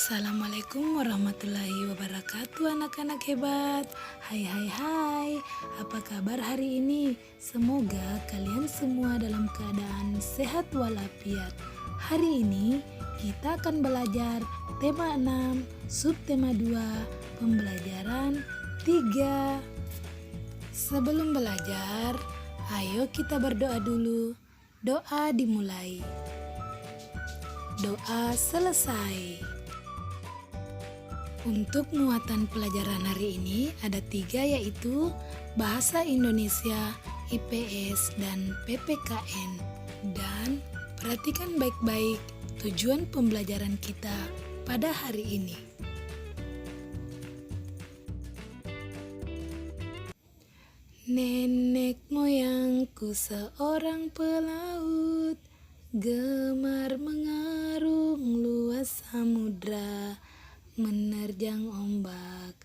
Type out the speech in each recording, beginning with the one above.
Assalamualaikum warahmatullahi wabarakatuh, anak-anak hebat. Hai hai hai, apa kabar hari ini? Semoga kalian semua dalam keadaan sehat walafiat. Hari ini kita akan belajar tema 6, subtema 2, pembelajaran 3. Sebelum belajar, ayo kita berdoa dulu. Doa dimulai. Doa selesai. Untuk muatan pelajaran hari ini ada 3, yaitu Bahasa Indonesia, IPS, dan PPKN. Dan perhatikan baik-baik tujuan pembelajaran kita pada hari ini. Nenek moyangku seorang pelaut, gemar mengarung luas samudra, menerjang ombak,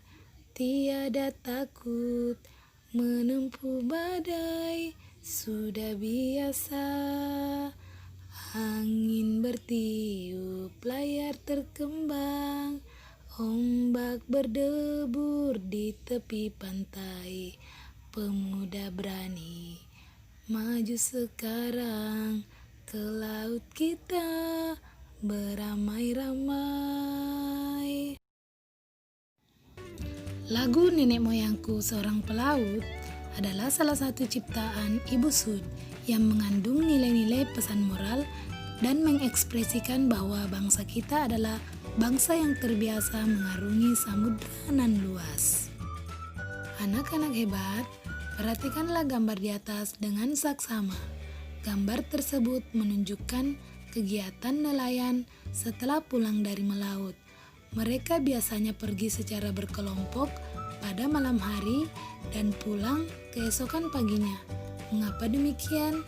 tiada takut, menempuh badai, sudah biasa. Angin bertiup, layar terkembang, ombak berdebur di tepi pantai. Pemuda berani, maju sekarang, ke laut kita beramai-ramai. Lagu Nenek Moyangku Seorang Pelaut adalah salah satu ciptaan Ibu Sud yang mengandung nilai-nilai pesan moral dan mengekspresikan bahwa bangsa kita adalah bangsa yang terbiasa mengarungi samudra nan luas. Anak-anak hebat, perhatikanlah gambar di atas dengan saksama. Gambar tersebut menunjukkan kegiatan nelayan setelah pulang dari melaut. Mereka biasanya pergi secara berkelompok pada malam hari dan pulang keesokan paginya. Mengapa demikian?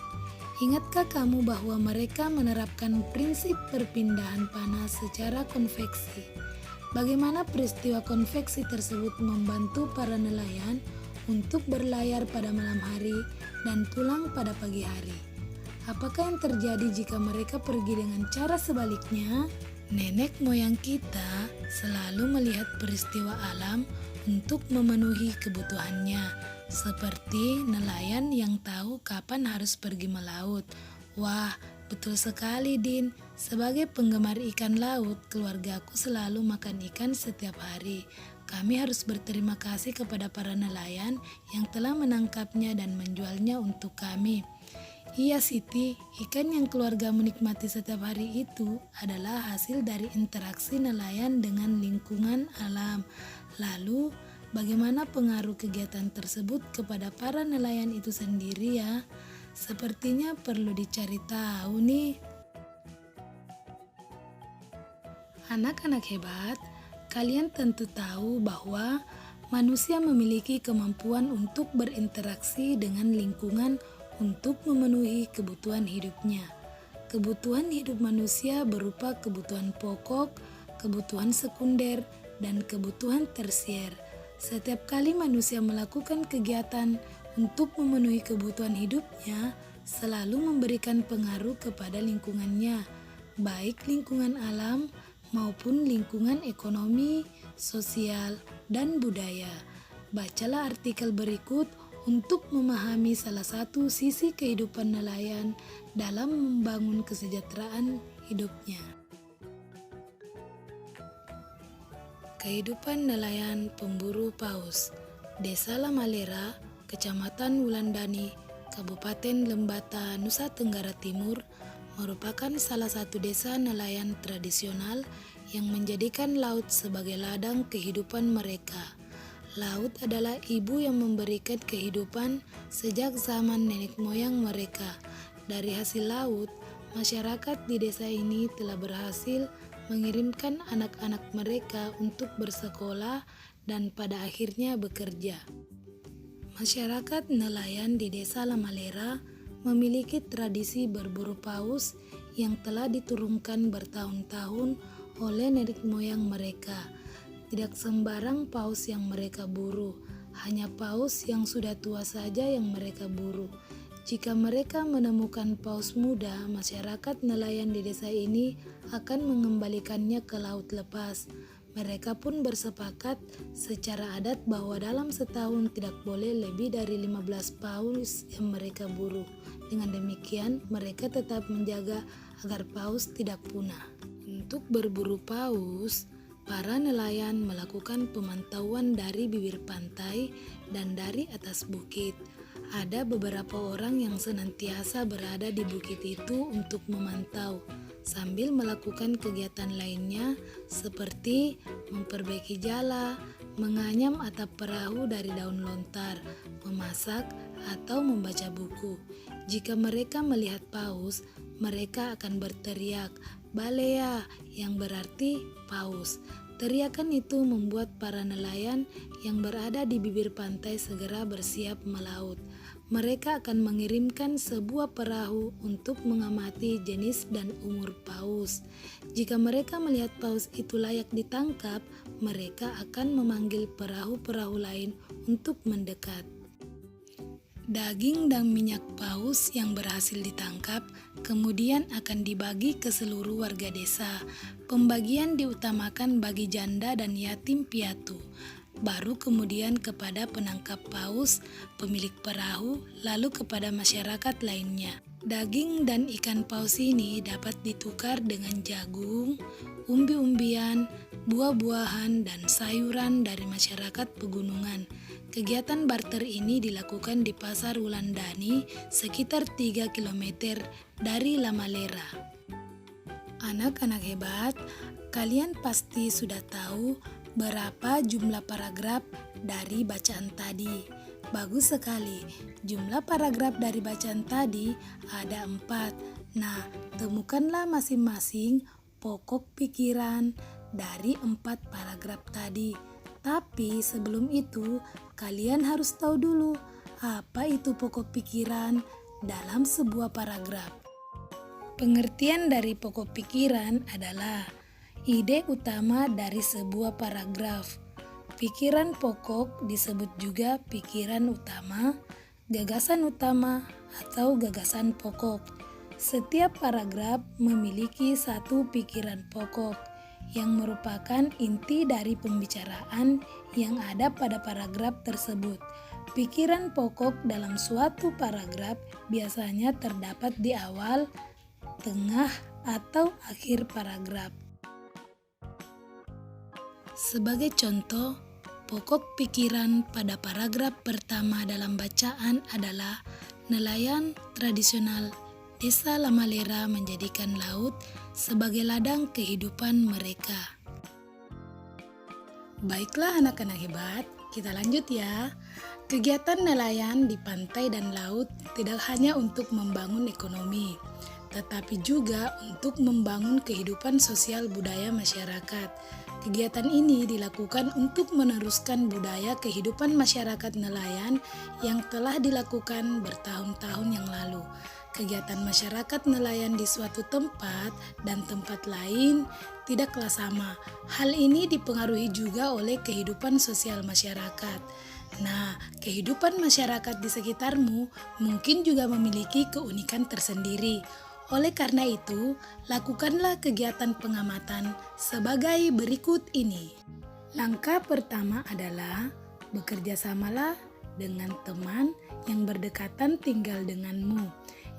Ingatkah kamu bahwa mereka menerapkan prinsip perpindahan panas secara konveksi? Bagaimana peristiwa konveksi tersebut membantu para nelayan untuk berlayar pada malam hari dan pulang pada pagi hari? Apakah yang terjadi jika mereka pergi dengan cara sebaliknya? Nenek moyang kita selalu melihat peristiwa alam untuk memenuhi kebutuhannya, seperti nelayan yang tahu kapan harus pergi melaut. Wah, betul sekali, Din. Sebagai penggemar ikan laut, keluargaku selalu makan ikan setiap hari. Kami harus berterima kasih kepada para nelayan yang telah menangkapnya dan menjualnya untuk kami. Iya Siti, ikan yang keluarga menikmati setiap hari itu adalah hasil dari interaksi nelayan dengan lingkungan alam. Lalu, bagaimana pengaruh kegiatan tersebut kepada para nelayan itu sendiri ya? Sepertinya perlu dicari tahu nih. Anak-anak hebat, kalian tentu tahu bahwa manusia memiliki kemampuan untuk berinteraksi dengan lingkungan untuk memenuhi kebutuhan hidupnya. Kebutuhan hidup manusia berupa kebutuhan pokok, kebutuhan sekunder, dan kebutuhan tersier. Setiap kali manusia melakukan kegiatan untuk memenuhi kebutuhan hidupnya, selalu memberikan pengaruh kepada lingkungannya, baik lingkungan alam maupun lingkungan ekonomi, sosial, dan budaya. Bacalah artikel berikut untuk memahami salah satu sisi kehidupan nelayan dalam membangun kesejahteraan hidupnya. Kehidupan nelayan pemburu paus, Desa Lamalera, Kecamatan Wulandani, Kabupaten Lembata, Nusa Tenggara Timur, merupakan salah satu desa nelayan tradisional yang menjadikan laut sebagai ladang kehidupan mereka. Laut adalah ibu yang memberikan kehidupan sejak zaman nenek moyang mereka. Dari hasil laut, masyarakat di desa ini telah berhasil mengirimkan anak-anak mereka untuk bersekolah dan pada akhirnya bekerja. Masyarakat nelayan di Desa Lamalera memiliki tradisi berburu paus yang telah diturunkan bertahun-tahun oleh nenek moyang mereka. Tidak sembarang paus yang mereka buru, hanya paus yang sudah tua saja yang mereka buru. Jika mereka menemukan paus muda, masyarakat nelayan di desa ini akan mengembalikannya ke laut lepas. Mereka pun bersepakat secara adat bahwa dalam setahun tidak boleh lebih dari 15 paus yang mereka buru. Dengan demikian, mereka tetap menjaga agar paus tidak punah. Untuk berburu paus, para nelayan melakukan pemantauan dari bibir pantai dan dari atas bukit. Ada beberapa orang yang senantiasa berada di bukit itu untuk memantau, sambil melakukan kegiatan lainnya seperti memperbaiki jala, menganyam atap perahu dari daun lontar, memasak, atau membaca buku. Jika mereka melihat paus, mereka akan berteriak, "Balea," yang berarti paus. Teriakan itu membuat para nelayan yang berada di bibir pantai segera bersiap melaut. Mereka akan mengirimkan sebuah perahu untuk mengamati jenis dan umur paus. Jika mereka melihat paus itu layak ditangkap, mereka akan memanggil perahu-perahu lain untuk mendekat. Daging dan minyak paus yang berhasil ditangkap kemudian akan dibagi ke seluruh warga desa. Pembagian diutamakan bagi janda dan yatim piatu, baru kemudian kepada penangkap paus, pemilik perahu, lalu kepada masyarakat lainnya. Daging dan ikan paus ini dapat ditukar dengan jagung, umbi-umbian, buah-buahan, dan sayuran dari masyarakat pegunungan. Kegiatan barter ini dilakukan di Pasar Wulandani sekitar 3 km dari Lamalera. Anak-anak hebat, kalian pasti sudah tahu berapa jumlah paragraf dari bacaan tadi. Bagus sekali, jumlah paragraf dari bacaan tadi ada 4. Nah, temukanlah masing-masing pokok pikiran dari 4 paragraf tadi. Tapi sebelum itu, kalian harus tahu dulu apa itu pokok pikiran dalam sebuah paragraf. Pengertian dari pokok pikiran adalah ide utama dari sebuah paragraf. Pikiran pokok disebut juga pikiran utama, gagasan utama, atau gagasan pokok. Setiap paragraf memiliki satu pikiran pokok yang merupakan inti dari pembicaraan yang ada pada paragraf tersebut. Pikiran pokok dalam suatu paragraf biasanya terdapat di awal, tengah, atau akhir paragraf. Sebagai contoh, pokok pikiran pada paragraf pertama dalam bacaan adalah nelayan tradisional Desa Lamalera menjadikan laut sebagai ladang kehidupan mereka. Baiklah anak-anak hebat, kita lanjut ya. Kegiatan nelayan di pantai dan laut tidak hanya untuk membangun ekonomi, tetapi juga untuk membangun kehidupan sosial budaya masyarakat. Kegiatan ini dilakukan untuk meneruskan budaya kehidupan masyarakat nelayan yang telah dilakukan bertahun-tahun yang lalu. Kegiatan masyarakat nelayan di suatu tempat dan tempat lain tidaklah sama. Hal ini dipengaruhi juga oleh kehidupan sosial masyarakat. Nah, kehidupan masyarakat di sekitarmu mungkin juga memiliki keunikan tersendiri. Oleh karena itu, lakukanlah kegiatan pengamatan sebagai berikut ini. Langkah pertama adalah bekerja samalah dengan teman yang berdekatan tinggal denganmu.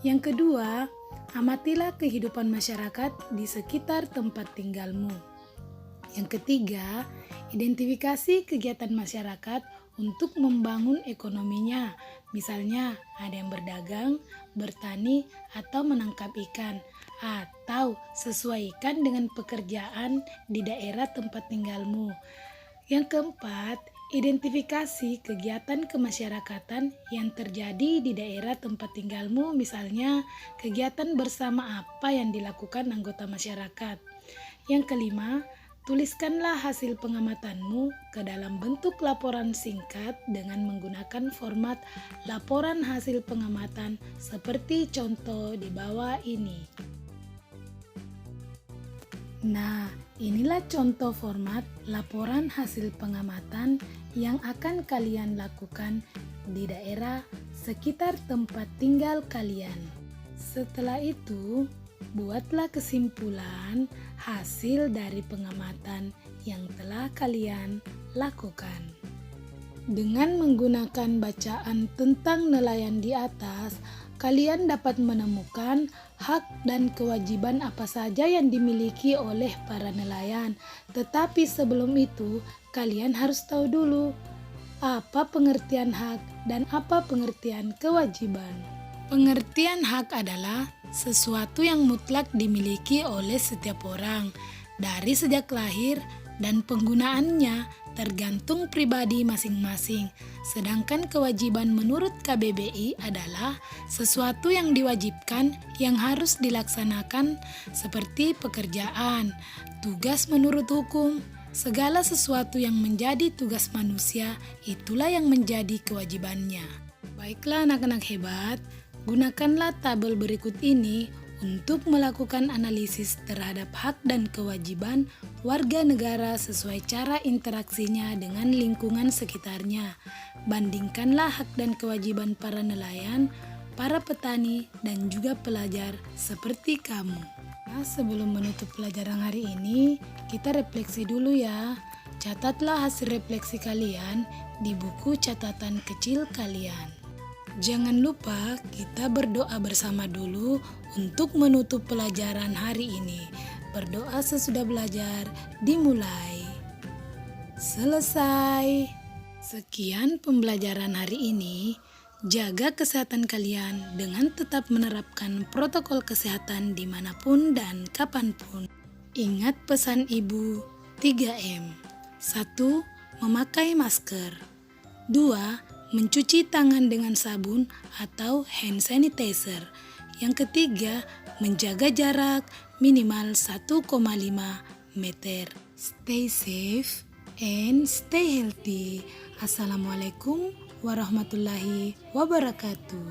Yang kedua, amatilah kehidupan masyarakat di sekitar tempat tinggalmu. Yang ketiga, identifikasi kegiatan masyarakat untuk membangun ekonominya. Misalnya, ada yang berdagang, bertani, atau menangkap ikan. Atau sesuaikan dengan pekerjaan di daerah tempat tinggalmu. Yang keempat, identifikasi kegiatan kemasyarakatan yang terjadi di daerah tempat tinggalmu, misalnya kegiatan bersama apa yang dilakukan anggota masyarakat. Yang kelima, tuliskanlah hasil pengamatanmu ke dalam bentuk laporan singkat dengan menggunakan format laporan hasil pengamatan seperti contoh di bawah ini. Nah, inilah contoh format laporan hasil pengamatan yang akan kalian lakukan di daerah sekitar tempat tinggal kalian. Setelah itu, buatlah kesimpulan hasil dari pengamatan yang telah kalian lakukan. Dengan menggunakan bacaan tentang nelayan di atas, kalian dapat menemukan hak dan kewajiban apa saja yang dimiliki oleh para nelayan. Tetapi sebelum itu, kalian harus tahu dulu apa pengertian hak dan apa pengertian kewajiban. Pengertian hak adalah sesuatu yang mutlak dimiliki oleh setiap orang dari sejak lahir, dan penggunaannya tergantung pribadi masing-masing. Sedangkan kewajiban menurut KBBI adalah sesuatu yang diwajibkan yang harus dilaksanakan seperti pekerjaan, tugas menurut hukum. Segala sesuatu yang menjadi tugas manusia, itulah yang menjadi kewajibannya. Baiklah anak-anak hebat, gunakanlah tabel berikut ini untuk melakukan analisis terhadap hak dan kewajiban warga negara sesuai cara interaksinya dengan lingkungan sekitarnya. Bandingkanlah hak dan kewajiban para nelayan, para petani, dan juga pelajar seperti kamu. Nah, sebelum menutup pelajaran hari ini, kita refleksi dulu ya. Catatlah hasil refleksi kalian di buku catatan kecil kalian. Jangan lupa kita berdoa bersama dulu untuk menutup pelajaran hari ini. Berdoa sesudah belajar dimulai. Selesai. Sekian pembelajaran hari ini. Jaga kesehatan kalian dengan tetap menerapkan protokol kesehatan dimanapun dan kapanpun. Ingat pesan ibu 3M. 1. Memakai masker. 2. Mencuci tangan dengan sabun atau hand sanitizer. Yang ketiga, menjaga jarak minimal 1,5 meter. Stay safe and stay healthy. Assalamualaikum warahmatullahi wabarakatuh.